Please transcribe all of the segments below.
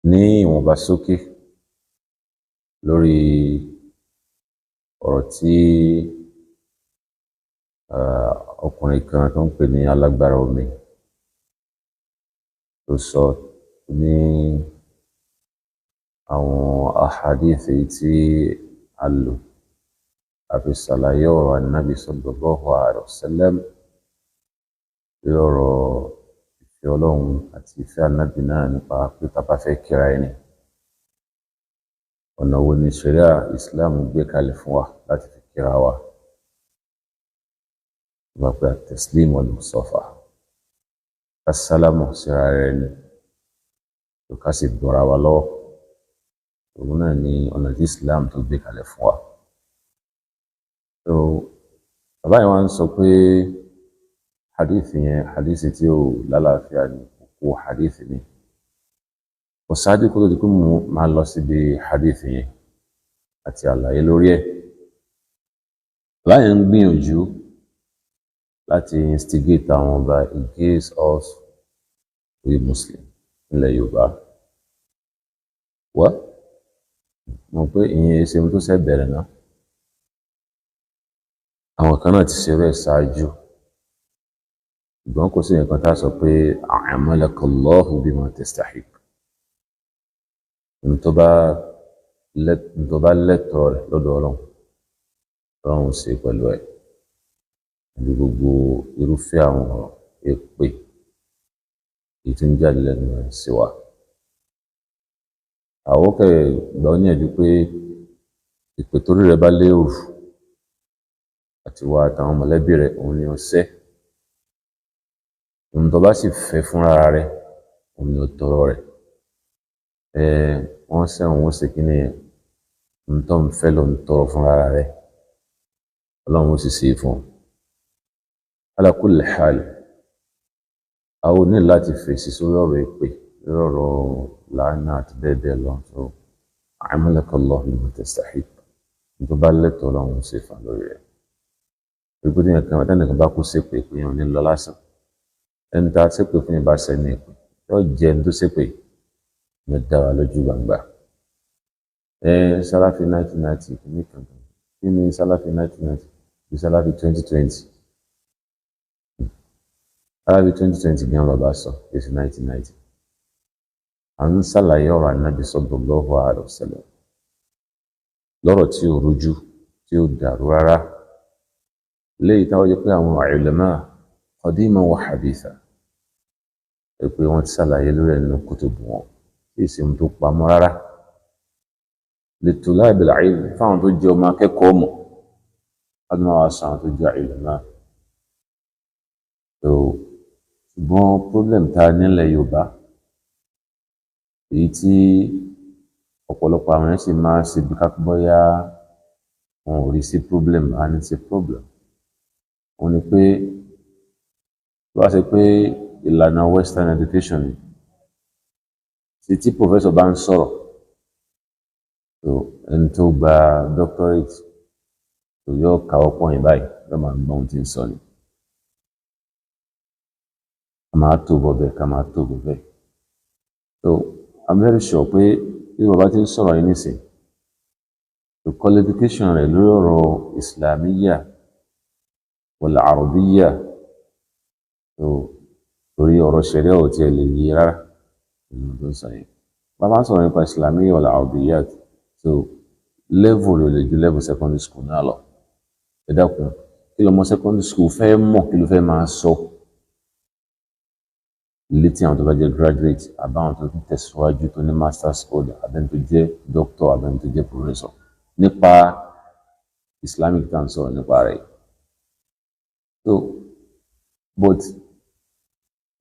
ní ìwọ̀nba ṣókí lórí ọ̀rọ̀ tí ọkùnrin kan tó ń pè ní alágbára omi tó sọ ní àwọn ahadith tí a lò àfi ṣàlàyé ọ̀rọ̀ Ànábì sallallahu alaihi wasallam lórí ọ̀rọ̀ ìfẹ́ Ọlọ́run àti ìfẹ́ Ànábì náà nípa pé tá bá fẹ́ kíra ẹni ọ̀nà wo ni ṣẹ̀ríà Islam gbé kalẹ̀ fún wa láti fi kíra wa nípa pé at-taslim wal-musafa assalamu síra rẹ̀ ni tó ká sì gbọ́ra wa lọ́wọ́ òun náà ni ọ̀nà tí Islam tó gbé kalẹ̀ fún wa. So bàbá yìí wọ́n sọ pé hadith yẹn hadith tí ó lálàáfíà ni òkú hadith ni kò sáájú kó tó di pé mo máa lọ síbi hadith yẹn àti àlàyé lórí ẹ̀. Bàbá yẹn ń gbìyànjú láti instigate àwọn ọba against us we Muslim nílẹ̀ Yorùbá wọ́n mọ̀ pé ìyẹn ṣe ohun tó ṣe bẹ̀rẹ̀ náà àwọn kan náà ti ṣe rẹ̀ ṣáájú ṣùgbọ́n kò sí nǹkan tá a sọ pé a'amalakallahu bima tastahiq ní tó bá lẹ́tọ̀ọ́ rẹ̀ lọ́dọ̀ Ọlọ́run ṣe pẹ̀lú ẹ̀ ní gbogbo irúfẹ́ àwọn èpè èyí tó ń jáde lẹ́nu rẹ̀ sí wa. Àwọn kẹ̀ gbà níyànjú pé ìpè torí rẹ̀ bá léwu àti wá àtàwọn mọ̀lẹ́bí rẹ̀ òun ni ó ṣẹ́ ohun tó bá sì fẹ́ fúnra rẹ̀ òun ni ó tọrọ rẹ̀ wọ́n ṣẹ́ òun ó ṣe kí ni ohun tó ń fẹ́ ló ń tọrọ fúnra rẹ̀ Ọlọ́run ó sì ṣe fún un. Ala kulli hal àwọn ní láti fèsì sórí ọ̀rọ̀ ìpè lórí ọ̀rọ̀ làánà àti bẹ́ẹ̀ bẹ́ẹ̀ lọ so a'amalakallahu bima tastahiq tó bá lẹ́tọ̀ọ́ Ọlọ́run ṣe fún lórí rẹ̀. Gbogbo ní ẹ̀kan àtẹnìkan bá kú ṣépè pé yẹn ò ní lọ lásán ẹni tá a ṣépè fún yẹn bá sẹ́ni ìpè yóò jẹ́ ẹni tó ṣépè ní dá wa lójú gbangba. Sálàfí 1990 kìíní kankan kí ni Sálàfí 1990 bí Sálàfí 2020 Sálàfí 2020 gan lọ́ba sọ èsì 1990 à ń ṣàlàyé ọ̀rọ̀ Ànábì sallallahu alaihi wasallam lọ́rọ̀ tí ò rújú tí ò dàrú rárá léyìí táwọn jẹ́ pé àwọn ulama qadiman wa haditha pé wọ́n ti ṣàlàyé lórí ẹnu kutubu wọn tí èsì tó pamọ́ rárá litulabil ilm fáwọn tó jẹ́ ọmọ akẹ́kọ̀ọ́ mọ̀ ọdún àwọn aṣọ àwọn tó jẹ́ ulama. Ṣùgbọ́n problem ta nílẹ̀ Yorùbá èyí tí ọ̀pọ̀lọpọ̀ àwọn yẹn sì máa ṣe bí kápẹ́bọ́yá wọn ò rí sí problem and it's a problem òun ni pé wá ṣe pé ìlànà western education ni tí professor bá ń sọ̀rọ̀ ẹni tó gba doctorate tó yọ káwọ́ pọ̀yìn báyìí ló máa ń gbọ́ ohun tí ń sọ ni a máa tó bọ̀ bẹ́ẹ̀ ká máa tó bọ̀ bẹ́ẹ̀ so I'm very sure pé bí bàbá ti ń sọ̀rọ̀ yìí nísìn the qualification rẹ̀ lórí ọ̀rọ̀ islamiyya wal arabiyya torí ọ̀rọ̀ ṣẹ̀ríà ò tiẹ̀ lè yí rárá nínú tó ń sọ yẹn bàbá ń sọ̀rọ̀ nípa islamiyya wal arabiyya so level ló lè ju level secondary school náà lọ ẹ dákun kí lọmọ secondary school fẹ́ mọ̀ kí ló fẹ́ máa sọ létí àwọn tó bá jẹ́ graduate àbáwọn tó tún tẹ̀síwájú tó ní master's order àbẹ́ni tó jẹ́ doctor àbẹ́ni tó jẹ́ professor nípa islamic tá à ń sọ̀rọ̀ nípa rẹ̀ so but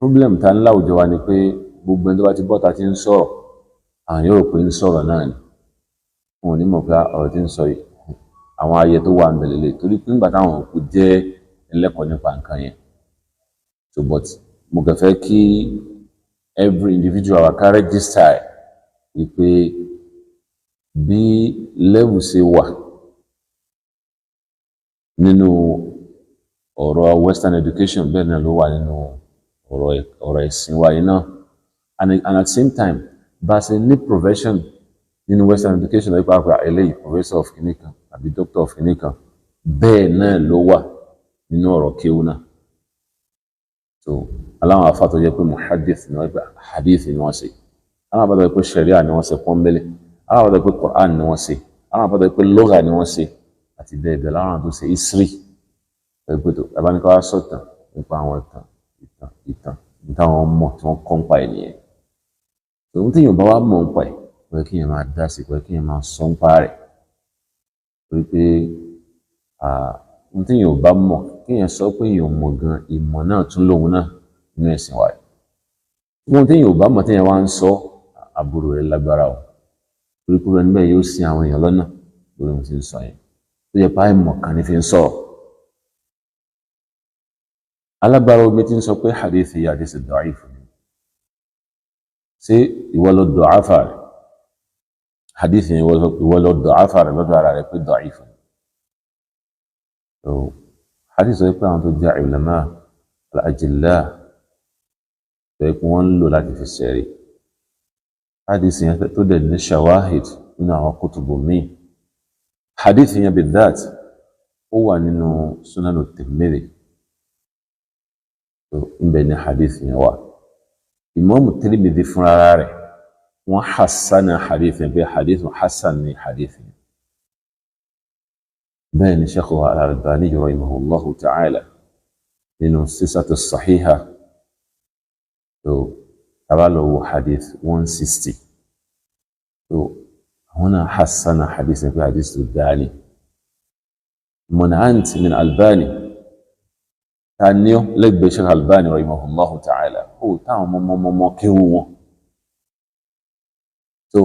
problem ta ní láwùjọ wa ni pé gbogbo ẹni tó bá ti bọ́ta ti ń sọ̀rọ̀ àwọn yóò rò pé ń sọ̀rọ̀ náà ni wọn ò ní mọ̀ pé ọ̀rọ̀ tí ń sọ yìí àwọn ayẹ tó wà ń bẹ̀lẹ̀ lè torí pé nígbà táwọn òkú jẹ́ ẹlẹ́kọ̀ọ́ nípa nǹkan yẹn so but mo kàn fẹ́ kí every individual wa ká register wípé bí level ṣe wà nínú ọ̀rọ̀ western education bẹ́ẹ̀ náà ló wà nínú ọ̀rọ̀ ẹ̀sìn wa yìí náà and at the same time bá ṣe ní profession nínú western education lọ́pọ̀ àpẹ eléyìí professor of kìnìkan àbí doctor of kìnìkan bẹ́ẹ̀ náà ló wà nínú ọ̀rọ̀ kéwú náà. So aláwọn afá tó jẹ́ pé muhaddith ni wọ́n pé hadith ni wọ́n ṣe, àwọn àbádọ́ pé sharia ni wọ́n ṣe pọ́nbélé, àwọn àbádọ́ pé Quran ni wọ́n ṣe, àwọn àbádọ́ pé lugha ni wọ́n ṣe àti bẹ́ẹ̀ bẹ́ẹ̀ láwọn tó ṣe history pé tó abáníkà wá sọ̀tàn nípa àwọn ìtàn táwọn mọ̀ tí wọ́n kọ́ ń pa ẹ̀ nìyẹn. Ohun tí èèyàn bá wá mọ̀ ń pa ẹ̀ pé kí èèyàn máa dá sí, pé kí èèyàn máa sọ ń pa rẹ̀, torí pé ohun tí èèyàn bá mọ̀ kí èèyàn sọ pé èèyàn mọ̀ gan ìmọ̀ náà tún lòun náà nínú ẹ̀sìn wa rẹ̀. Ohun tí èèyàn bá mọ̀ tí èèyàn wá ń sọ àbúrò rẹ̀ lágbára o, torí pé níbẹ̀ yóò sin àwọn èèyàn lọ́nà lórí ohun tí ń sọ yẹn tó yẹ pé àìmọ̀ kan ní fi ń sọ̀rọ̀. Alágbára omi tí ń sọ pé hadith yìí hadith da'if ni, ṣé ìwọ ló da'afa rẹ̀? Hadith yẹn ìwọ ló da'afa rẹ̀ lọ́dọ̀ ara rẹ̀ pé da'if ni. So hadith sọ pé àwọn tó jẹ́ ulama al-ajilla tó yẹ kí wọ́n ń lò láti fi ṣẹ̀rí. Hadith yẹn tó dẹ̀ ní shawahid nínú àwọn kutubu míì. Hadith yẹn bidhat ó wà nínú Sunan at-Tirmidhi. Ibẹ̀ ni hadith yẹn wà. Imam Tirmidhi fúnra rẹ̀ wọ́n hassana hadith yẹn pé hadith hassan ni hadith yẹn. Bẹ́ẹ̀ ni Sheikh Al-Albani rahimahullahu ta'ala nínú Silsilatu as-Sahiha tó tabalowo hadith 160 tó àwọn náà hassana hadith yẹn pé hadith tó dáni. Mun'ant min Albani taniyo lẹ́gbẹ̀ẹ́ Sheikh Albani rahimahullahu ta'ala ó táwọn mọ́mọ́mọ́ kéwú wọn. So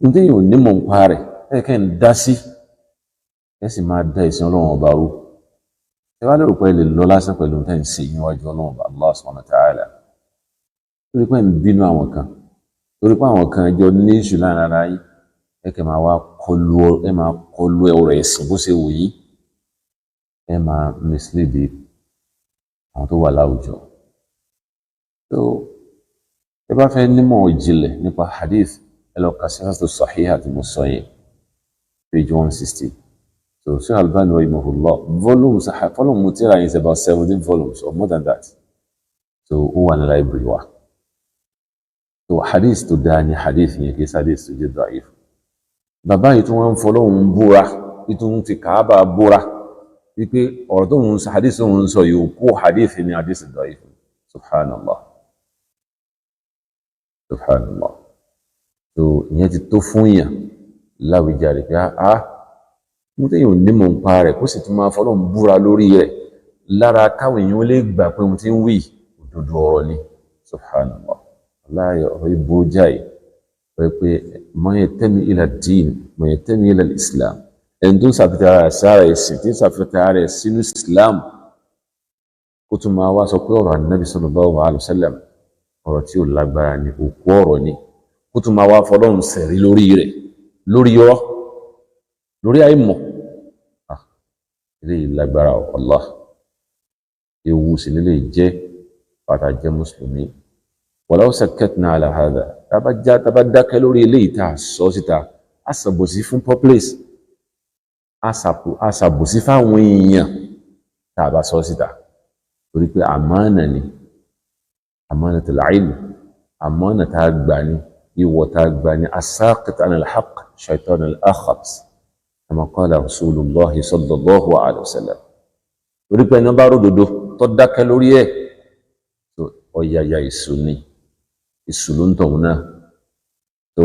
n tí yóò ní mọ̀ ń parẹ́ ẹ̀kẹ́ ń dá sí ẹ sì máa dá ìsìn ọlọ́run ọba rú. Ẹ wá lérò pé ẹ lè lọ lásán pẹ̀lú tẹ́ ń ṣe níwájú ọlọ́run ọba Allah subhanahu wa ta'ala, torí pé ń bínú àwọn kan, torí pé àwọn kan jọ ní ìṣù láàrin ara yín ẹ̀kẹ́ máa wá kọlu ọ̀rọ̀ ẹ̀sìn bó ṣe wù yí, ẹ máa mislead àwọn tó wà láwùjọ. So ẹ bá fẹ́ nímọ̀ ìjìnlẹ̀ nípa hadith ẹ lọ ka Silsilatu as-Sahiha tí mo sọ yẹn page 160. So Sheikh Albani rahimahullah volume tírà yẹn is about 17 volumes or more than that. So ó wà ní library wa. So hadith tó dáa ní hadith yẹn kì í ṣe hadith tó jẹ́ da'if. Bàbá yìí tí wọ́n ń fọlọ́hun búra tí tó ń fi Kaaba búra wípé ọ̀rọ̀ tó ń sọ hadith tó ń sọ yóò kó hadith ní hadith da'if. Subhanallah. Subhanallah. So ìyẹn ti tó fún yàn láwùjáre pé mo tẹ́yìn ò ní mọ̀ ń pa rẹ̀ kó sì tún máa fọlọ́hun búra lórí rẹ̀ lára káwọn èèyàn lè gbà pé mo ti ń wí òdodo ọ̀rọ̀ ni. Subhanallah. Láyé ọ̀rọ̀ ìbò jáì pé man yantami ila ad-din man yantami ila al-Islam, ẹni tó ń ṣàfihàn ara sára ẹ̀sìn tí ń ṣàfihàn ara ẹ̀ sínú Islam kó tún máa wá sọ pé ọ̀rọ̀ Ànábì sallallahu alaihi wasallam ọ̀rọ̀ tí ò lágbára ni, òkú ọ̀rọ̀ ni, kó tún máa wá fọlọ́run sẹ̀rí lórí rẹ̀, lórí ọ̀rọ̀, lórí àìmọ̀. Ilé lágbára Allah, ewu sì lè jẹ́ pàtàkì jẹ́ mùsùlùmí. Walau sakatna ala hadha, tàbá dákẹ́ lórí eléyìí tá a sọ síta, a ṣàbòsí fún populace, a ṣàbòsí fáwọn èèyàn tá a bá sọ síta, torí pé àmánà ni, amanatul ilm, àmánà tá a gbà ní, ìwọ̀ tá a gbà ní, as-saqit an al-haqq shaytan al-akhas kama qala rasulullahi sallallahu alaihi wasallam. Torí pé ẹni bá ródòdó tó dákẹ́ lórí ẹ̀ tó ọ̀yàyà ìsù ni, ìsù ló ń tọ̀hún náà. tó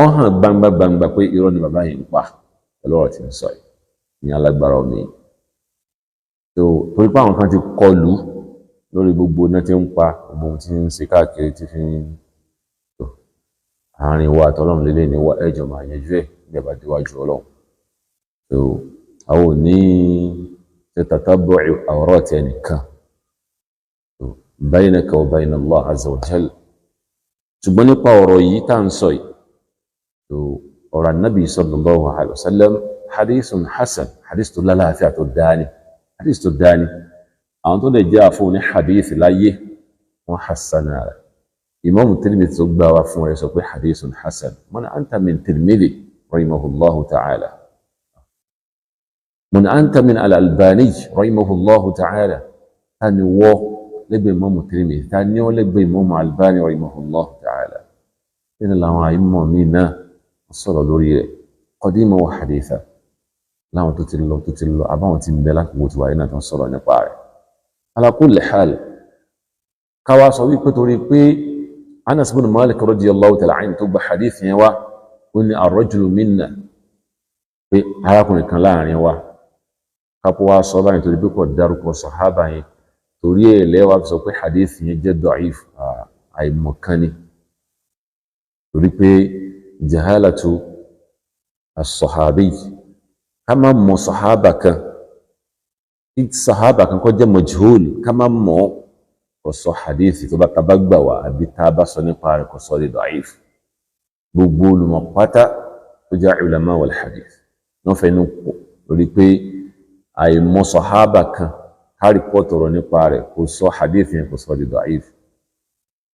ọ hàn gbangba pé irọ́ ni bàbá yìí ń pa pẹ̀lú ọ̀rọ̀ tí ń sọ yìí ní alágbára omi. tó torí pé àwọn kan ti kọlù lórí gbogbo náà tí ń pa gbogbo ohun tí ń ṣe káàkiri tí fi ń tó àárín wa àtọ́lọ́run lélẹ̀ ní ẹjọ́ máa yanjú ẹ̀ bí ẹ bá déwájú ọlọ́run. tó àwọn ò ní ṣe tatabu awrat ẹnìkan baynaka wa bayna Allah azza wa jal. ṣùgbọ́n nípa ọ̀rọ̀ yìí tá à ń sọ yìí tó ọ̀rọ̀ Ànábì sallallahu alaihi wasallam hadithun hasan, hadith tó lálàáfíà tó dáni, hadith tó dáni. àwọn tó lè jẹ́ àfọ́ ní hadith láyé wọ́n hassana rẹ̀ Imam Tirmidhi tó gbà wá fún rẹ̀ sọ pé hadithun hasan. Man anta min Tirmidhi rahimahullahu ta'ala. Man anta min Al-Albani rahimahullahu ta'ala. Tani wọ́ lẹ́gbẹ̀ẹ́ Imam Tirmidhi, tani wọ́ lẹ́gbẹ̀ẹ́ Imam Al-Albani rahimahullahu ta'ala. Nínú làwọn àìmọ̀ míì náà sọ̀rọ̀ lórí rẹ̀ qadima wa haditha. Láwọn tó ti lọ àbáwọn ti ń bẹ lákòókò tí wáyé náà tó ń sọ̀rọ̀ nípa rẹ̀. Ala kulli hal, káwá sọ wípé torí pé Anas bin Malik radiyallahu ta'ala anhu tó gba hadith yẹn wá ó ní ar-rajulu minna, pé arákùnrin kan láàrin wa, kápọ̀ wá sọ báyìí torí pé kò dárúkọ sàhábà yẹn, torí ẹ̀ lẹ́wà fi sọ pé hadith yẹn jẹ́ da'if, àìmọ̀kan ni, torí pé jahalatu as-sahabi, ká má mọ̀ sàhábà kan, tí sàhábà kan kó jẹ́ majhul, ká má mọ̀ kò sọ hadithi tó bá taba gbà wá àbí tá a bá sọ nípa rẹ̀ kò sọ di da'if. Gbogbo olùmọ̀ pátá tó jẹ́ ulama wal hadith wọ́n fẹnu kò lórí pé àìmọ̀ sàhábà kan ká rìpọ́tù ọ̀rọ̀ nípa rẹ̀ kò sọ hadith yẹn kò sọ di da'if.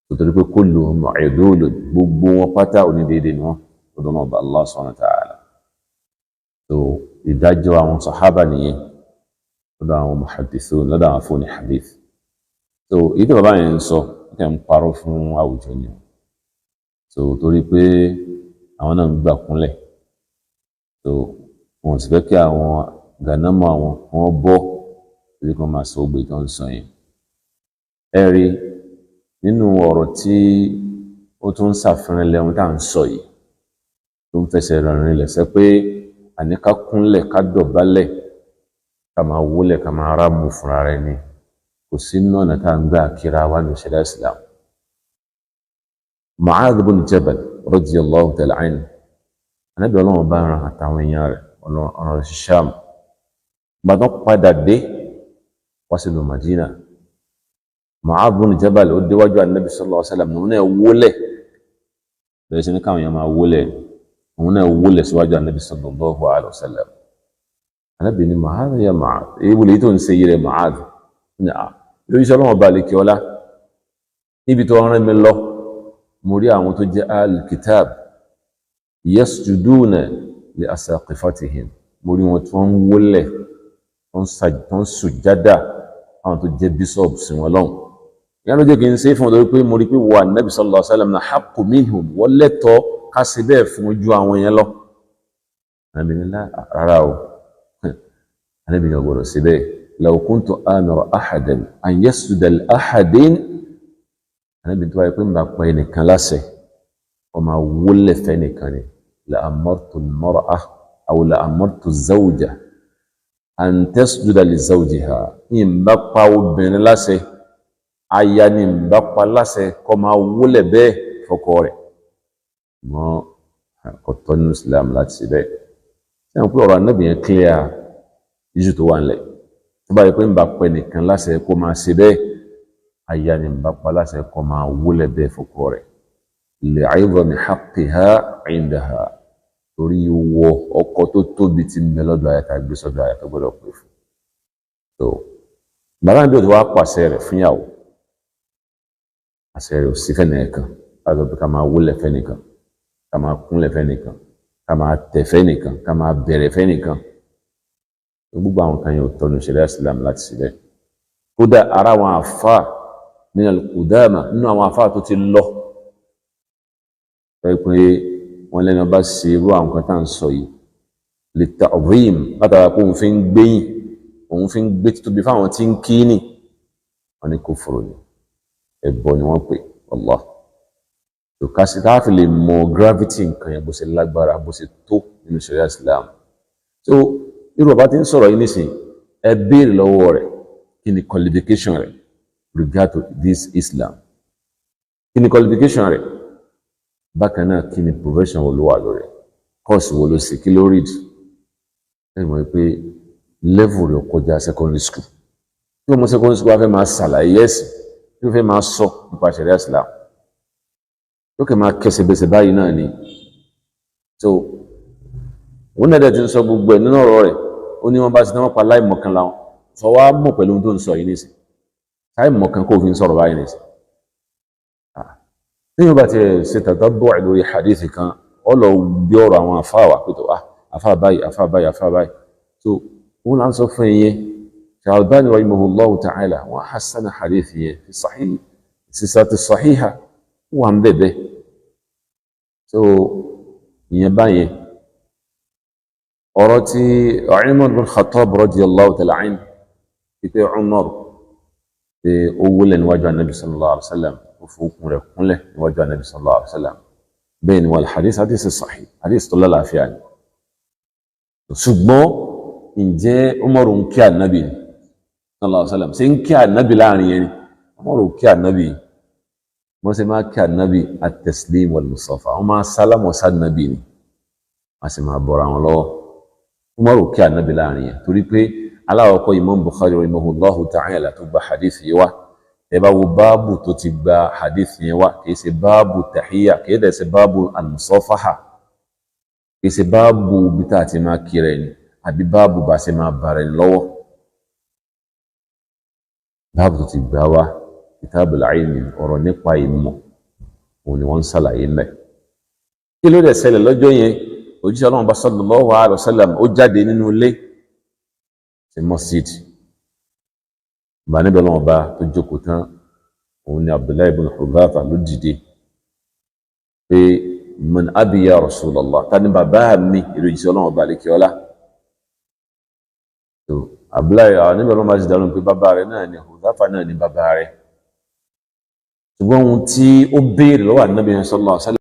Nítorí pé kulluhum udul, gbogbo wọn pátá onídéédé ni wọ́n tó dọ́nà ọba Allah subhanahu wa ta'ala. So ìdájọ́ àwọn sàhábà nìyẹn lọ́dọ̀ àwọn muhaddithun, lọ́dọ̀ àwọn afọ́ni hadith. So ìdí bàbá yẹn ń sọ kẹ́ ń parọ́ fún àwùjọ ni. So torí pé àwọn náà ń gbà kúnlẹ̀, so wọn sì fẹ́ kí àwọn gànámọ̀ àwọn wọn bọ́ torí kan máa sọ ògbé tó ń sọ yẹn. Ẹ rí nínú ọ̀rọ̀ tí ó tún ń ṣàfihàn lẹ́hun tá à ń sọ yìí tó ń fẹsẹ̀ rìn lẹ́sẹ̀ pé àní ká kúnlẹ̀ ká dọ̀bálẹ̀ ká máa wólẹ̀ ká máa rámù fúnra rẹ̀ ni. Kò sí ọ̀nà tá à ń gbà kíra wa ní ṣẹ̀ríà Islam. Mu'adh bin Jabal radiyallahu ta'ala anhu, Ànábì Ọlọ́run bá ran àtàwọn èèyàn rẹ̀ ọ̀nà Sham. Gbàdán padà dé wá sílùú Madina. Mu'adh bin Jabal ó déwájú Ànábì sallallahu alaihi wasallam, òun náà wólẹ̀, bẹ̀rẹ̀ sí ní káwọn èèyàn máa wólẹ̀, òun náà wólẹ̀ síwájú Ànábì sallallahu alaihi wasallam. Ànábì ní Mu'adh ya Mu'adh, èyí wòlé tó ń ṣe yìí rẹ̀ Mu'adh. Lórí iṣẹ́ ọlọ́run ọba lèkè ọlá níbi tó rán mi lọ, mo rí àwọn tó jẹ́ al-kitab yasjuduna li asaqifatihim, mo rí wọn tí wọ́n ń wólẹ̀ tó ń sùjádà àwọn tó jẹ́ bíṣọ̀bù sí wọn lọ́hùn. Ìyá ló jẹ́ kí n ṣe fún wọn lórí pé mo rí pé wà Nabi sallallahu alaihi wasallam na haqqu minhum, wọ́n lẹ́tọ̀ọ́ ká sí bẹ́ẹ̀ fún ojú àwọn yẹn lọ. Ànábì ní rárá o, Ànábì ní ọgbọ̀dọ̀ sí bẹ́ẹ̀. لو كنت آمر أحدا أن يسجد لأحد، أنا بنت يقول ما بين كلاسه وما ولف كان لأمرت المرأة أو لأمرت الزوجة أن تسجد لزوجها إن بقى بين لاسه أيان إن بقى لاسه كما ولف فكوري ما قطن الإسلام لا تسيبه. سأقول النبي كليا يجتوان لي tó bá yẹ pé ń bá pẹ́ nìkan láṣẹ kó máa ṣe bẹ́ẹ̀, aya ni ń bá pa láṣẹ kó máa wólẹ̀ bẹ́ẹ̀ fọ́kọ rẹ̀ li'idhami haqqiha 'indaha, torí wọ ọkọ tó tóbi tí ń bẹ lọ́dọ̀ aya tá gbé sọ́dọ̀ aya tó gbọ́dọ̀ pè fún. So bàbá mi bí o ti wá pàṣẹ rẹ̀ fún yàwó, àṣẹ rẹ̀ ò sí fẹ́ni ẹ̀kan láti ọ̀pẹ ká máa wólẹ̀ fẹ́nìkan, ká máa kúnlẹ̀ fẹ́nìkan, ká máa tẹ̀ fẹ́nìkan, ká máa bẹ̀rẹ̀ fẹ́nìkan. Gbogbo àwọn kan yóò tọ́nu ṣẹ̀ríà Islam láti síbẹ̀. Kódà ara àwọn àfà min al-qudama, nínú àwọn àfà tó ti lọ pé wọ́n lẹ́nu bá ṣe irú àwọn kan tá à ń sọ yìí li ta'zim, látara pé òun fi ń gbéyìn, òun fi ń gbé títóbi fáwọn tí ń kí ní, wọ́n ní kufru ni, ẹbọ ni wọ́n pè Allah. Tòkásí tá a fi lè mọ gravity nǹkan yẹn bó ṣe lágbára bó ṣe tó nínú ṣẹ̀ríà Islam. So irú ọba tí ń sọ̀rọ̀ yìí nísìn, ẹ béèrè lọ́wọ́ rẹ̀ kí ni qualification rẹ̀ regard to this Islam, kí ni qualification rẹ̀, bákan náà kí ni profession wo ló wà lórí, course wo ló ṣe, kí ló read. ẹ mọ̀ pé level rẹ̀ kọjá secondary school. Tí ọmọ secondary school wá fẹ́ máa ṣàlàyé ẹ̀sìn, tí ó fẹ́ máa sọ nípa ṣẹ̀ríà Islam, ó kẹ́ máa kẹsẹ̀ bẹsẹ̀ báyìí náà ni. So òun náà dẹ̀ ti ń sọ gbogbo ẹ̀ nínú ọ̀rọ̀ rẹ̀, ó ní wọ́n bá ti tán pa láìmọ̀kan láwọn sọ wá mọ̀ pẹ̀lú ohun tó ń sọ yìí nísìn, láìmọ̀kan kó fi ń sọ̀rọ̀ báyìí nísìn. téèyàn bá ti ṣe tàtàbọ̀ lórí hadith kan ó lọ gbé ọ̀rọ̀ àwọn àfáà wá pé tó àfáà báyìí àfáà báyìí àfáà báyìí so wọn là ń sọ fún ẹyẹ Al-Albani rahimahullahu ta'ala wọn hasana hadith yẹn fi sahih sísàtì sahiha wọn bẹ̀bẹ̀ so ìyẹn báyẹn ọ̀rọ̀ tí Umar bin Khattab radiyallahu ta'ala anhu pípẹ́ Umar pé ó wúlẹ̀ níwájú anabi sallallahu alayhi wa sallam ó fòókùn rẹ̀ kúnlẹ̀ níwájú anabi sallallahu alayhi wa sallam bẹ́ẹ̀ ni wal hadith sahih hadith tó lálàáfíà ni ṣùgbọ́n ǹjẹ́ Umar ń kí anabi sallallahu alayhi wa sallam ṣe ń kí anabi láàrin yẹn ni Umar ń kí anabi wọ́n ṣe máa kí anabi at-taslim wal musafa wọ́n máa sálámọ̀ sí anabi ni wọ́n sì máa bọ̀ra wọn lọ́wọ́ Umar ń kí anabi láàrin yẹn torí pé aláwọ̀kọ́ Imam Bukhari rahimahullahu ta'ala tó gba hadith yìí wá ẹ bá wo báàbù tó ti gba hadith yẹn wá kìí ṣe báàbù tahiyya kìí dẹ̀ ṣe báàbù al-musafaha kìí ṣe báàbù bí tá a ti máa kiri ẹni àbí báàbù bá ṣe máa bàrẹ̀ lọ́wọ́ báàbù tó ti gbà wá kitabul ilmi ọ̀rọ̀ nípa ìmọ̀ òun ni wọ́n ń ṣàlàyé mẹ́ kí ló dẹ̀ ṣẹlẹ̀ lọ́jọ́ yẹn òjíṣẹ́ Ọlọ́run bá sallallahu alaihi wasallam ó jáde nínú ilé sí masjid bá níbẹ̀ lọ́wọ́ bá tó jókòó tán òun ni Abdullahi ibn Hudhafa ló dìde pé man abi ya Rasulallah ta ni bàbá mi ìròyìn Ọlọ́run bá lékè ọlá tó Abdullahi níbẹ̀ lọ́wọ́ bá ti dáhùn pé bàbá rẹ̀ náà ni Hudhafa náà ni bàbá rẹ̀ ṣùgbọ́n ohun tí ó béèrè lọ́wọ́ Ànábì sallallahu alaihi wasallam